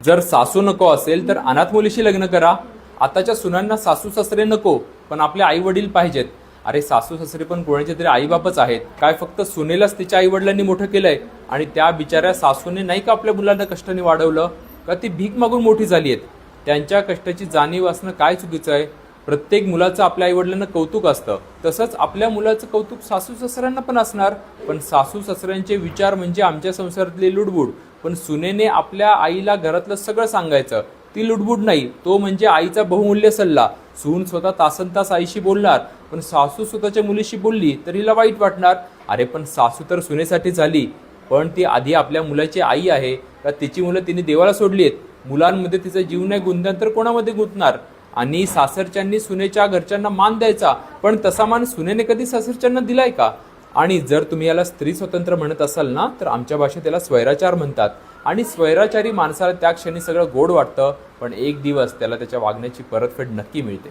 जर सासू नको असेल तर अनाथ मुलीशी लग्न करा. आताच्या सुनांना सासू सासरे नको, पण आपले आई वडील पाहिजेत. अरे सासू सासरे पण कोणाचे तरी आई बापच आहेत. काय फक्त सुनेलाच तिच्या आई वडिलांनी मोठं केलंय आणि त्या बिचाऱ्या सासूने नाही का आपल्या मुलांना कष्टाने वाढवलं? का ती भीक मागून मोठी झाली आहेत? त्यांच्या कष्टाची जाणीव असणं काय चुकीचं आहे? प्रत्येक मुलाचं आपल्या आई वडिलांना कौतुक असतं, तसंच आपल्या मुलाचं कौतुक सासू सासऱ्यांना पण असणार. पण सासू सासऱ्यांचे विचार म्हणजे आमच्या संसारातली लुडबुड, पण सुनेने आपल्या आईला घरातलं सगळं सांगायचं. ती लुडबुड नाही, तो म्हणजे आईचा बहुमूल्य सल्ला. सून स्वतः तासनतास आईशी बोलणार, पण सासू स्वतःच्या मुलीशी बोलली तर हिला वाईट वाटणार. अरे पण सासू तर सुनेसाठी झाली, पण ती आधी आपल्या मुलाची आई आहे का? तिची मुलं तिने देवाला सोडली आहेत. मुलांमध्ये तिचा जीव नाही गुंतणार तर कोणामध्ये गुंतणार? आणि सासरच्यांनी सुनेच्या घरच्यांना मान द्यायचा, पण तसा मान सुनेने कधी सासरच्यांना दिलाय का? आणि जर तुम्ही याला स्त्री स्वतंत्र म्हणत असाल ना, तर आमच्या भाषेत त्याला स्वैराचार म्हणतात. आणि स्वैराचारी माणसाला त्या क्षणी सगळं गोड वाटतं, पण एक दिवस त्याला त्याच्या वागण्याची परतफेड नक्की मिळते.